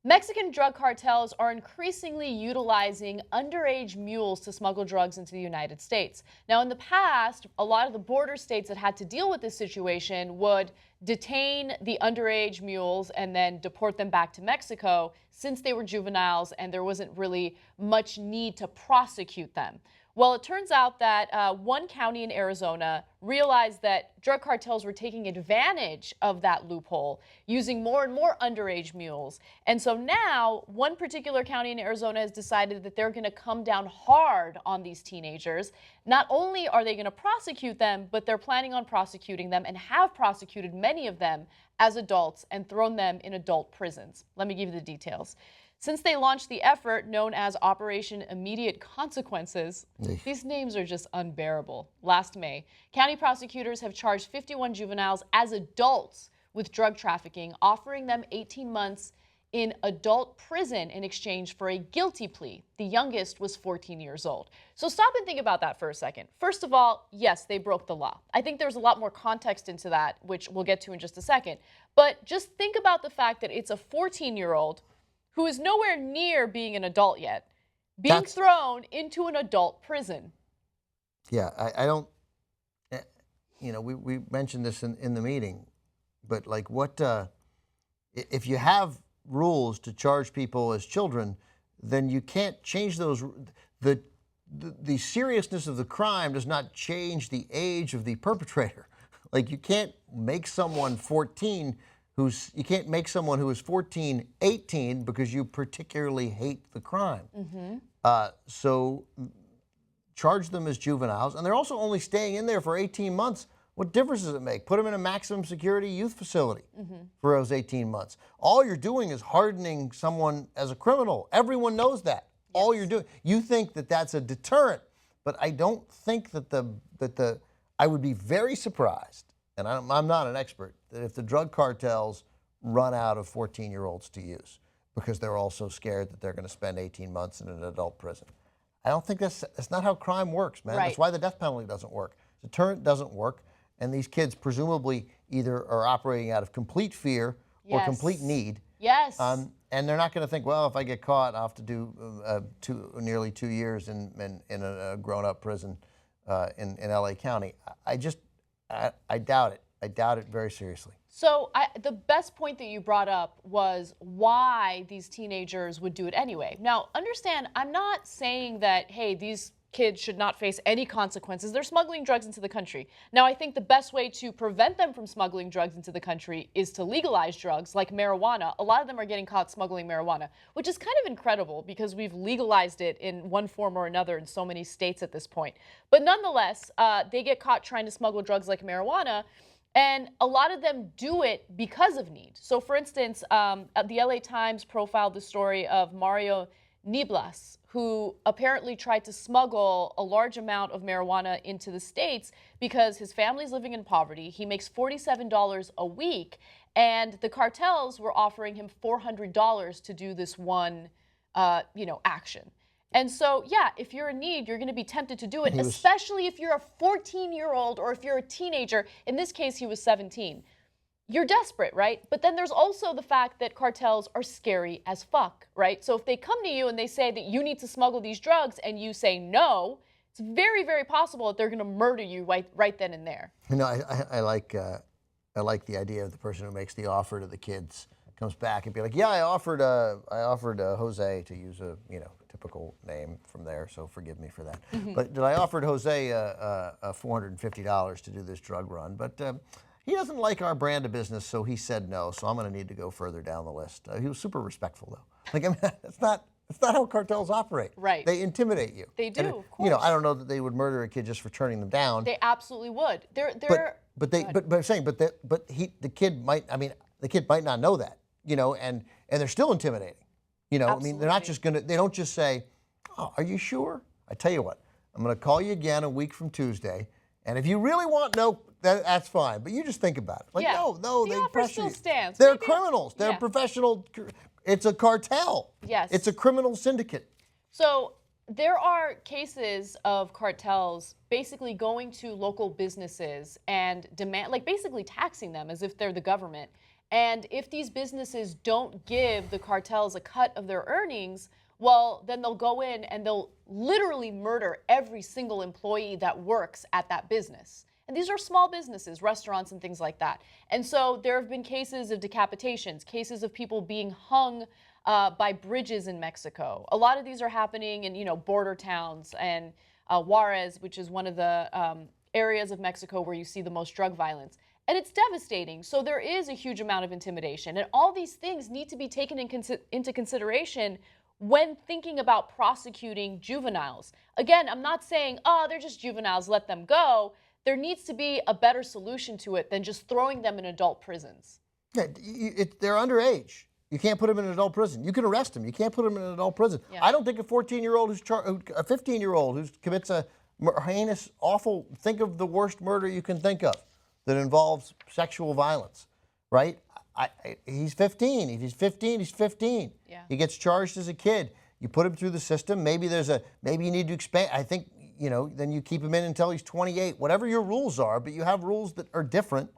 Mexican drug cartels are increasingly utilizing underage mules to smuggle drugs into the United States. Now, in the past, a lot of the border states that had to deal with this situation would detain the underage mules and then deport them back to Mexico since they were juveniles and there wasn't really much need to prosecute them. Well, it turns out that one county in Arizona realized that drug cartels were taking advantage of that loophole, using more and more underage mules. And so now, one particular county in Arizona has decided that they're going to come down hard on these teenagers. Not only are they going to prosecute them, but they're planning on prosecuting them and have prosecuted many of them as adults and thrown them in adult prisons. Let me give you the details. Since they launched the effort known as Operation Immediate Consequences, these names are just unbearable. Last May, county prosecutors have charged 51 juveniles as adults with drug trafficking, offering them 18 months in adult prison in exchange for a guilty plea. The youngest was 14 years old. So stop and think about that for a second. First of all, yes, they broke the law. I think there's a lot more context into that, which we'll get to in just a second. But just think about the fact that it's a 14-year-old who is nowhere near being an adult yet, being thrown into an adult prison. Yeah, I don't, you know, we mentioned this in the meeting, but like what, if you have rules to charge people as children, then you can't change those. The seriousness of the crime does not change the age of the perpetrator. Like you can't make someone 14 you can't make someone who is 14, 18 because you particularly hate the crime. So charge them as juveniles, and they're also only staying in there for 18 months. What difference does it make? Put them in a maximum security youth facility for those 18 months. All you're doing is hardening someone as a criminal. Everyone knows that. Yes. All you're doing. You think that that's a deterrent, but I don't think that I would be very surprised, and I'm not an expert, that if the drug cartels run out of 14-year-olds to use because they're all so scared that they're going to spend 18 months in an adult prison. I don't think that's not how crime works, man. Right. That's why the death penalty doesn't work. Deterrent doesn't work, and these kids presumably either are operating out of complete fear or complete need. Yes. And they're not going to think, well, if I get caught, I'll have to do nearly 2 years in a grown-up prison in LA County. I doubt it. I doubt it very seriously. So the best point that you brought up was why these teenagers would do it anyway. Now, understand, I'm not saying that, hey, these kids should not face any consequences. They're smuggling drugs into the country. Now, I think the best way to prevent them from smuggling drugs into the country is to legalize drugs like marijuana. A lot of them are getting caught smuggling marijuana, which is kind of incredible because we've legalized it in one form or another in so many states at this point. But nonetheless, they get caught trying to smuggle drugs like marijuana. And a lot of them do it because of need. So, for instance, the LA Times profiled the story of Mario Nieblas, who apparently tried to smuggle a large amount of marijuana into the States because his family's living in poverty. He makes $47 a week, and the cartels were offering him $400 to do this one, action. And so, yeah, if you're in need, you're going to be tempted to do it, especially if you're a 14-year-old or if you're a teenager. In this case, he was 17. You're desperate, right? But then there's also the fact that cartels are scary as fuck, right? So if they come to you and they say that you need to smuggle these drugs and you say no, it's very, very possible that they're going to murder you right then and there. You know, I like the idea of the person who makes the offer to the kids comes back and be like, yeah, I offered Jose, to use a typical name from there, so forgive me for that. But I offered Jose $450 to do this drug run, but he doesn't like our brand of business, so he said no. So I'm going to need to go further down the list. He was super respectful, though. Like, I mean, it's not how cartels operate. Right. They intimidate you. They do, of course. I don't know that they would murder a kid just for turning them down. They absolutely would. The kid might not know that. And they're still intimidating. Absolutely. I mean, they're not just they don't just say, oh, are you sure? I tell you what, I'm going to call you again a week from Tuesday, and if you really want, that's fine. But you just think about it. Like, no, the offer still stands. They're criminals. They're professional. It's a cartel. Yes. It's a criminal syndicate. So there are cases of cartels basically going to local businesses and basically taxing them as if they're the government, And if these businesses don't give the cartels a cut of their earnings, well, then they'll go in and they'll literally murder every single employee that works at that business. And these are small businesses, restaurants and things like that. And so there have been cases of decapitations, cases of people being hung by bridges in Mexico. A lot of these are happening in, border towns, and Juarez, which is one of the areas of Mexico where you see the most drug violence. And it's devastating. So there is a huge amount of intimidation. And all these things need to be taken into consideration when thinking about prosecuting juveniles. Again, I'm not saying, oh, they're just juveniles, let them go. There needs to be a better solution to it than just throwing them in adult prisons. Yeah, they're underage. You can't put them in an adult prison. You can arrest them. You can't put them in an adult prison. Yeah. I don't think a 14-year-old a 15-year-old who commits a heinous, awful, think of the worst murder you can think of that involves sexual violence, right? He's 15. If he's 15, he's 15. Yeah. He gets charged as a kid. You put him through the system. Maybe you need to expand. I think, then you keep him in until he's 28. Whatever your rules are, but you have rules that are different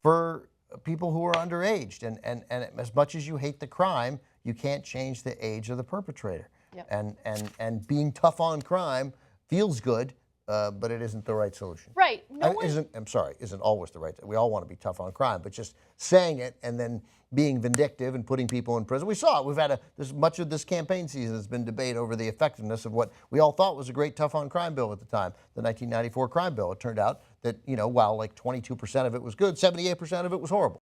for people who are underage. And as much as you hate the crime, you can't change the age of the perpetrator. Yep. And being tough on crime feels good, but it isn't the right solution. Right. Isn't always the right. We all want to be tough on crime, but just saying it and then being vindictive and putting people in prison. We saw it. We've had much of this campaign season has been debate over the effectiveness of what we all thought was a great tough on crime bill at the time, the 1994 crime bill. It turned out that, while like 22% of it was good, 78% of it was horrible.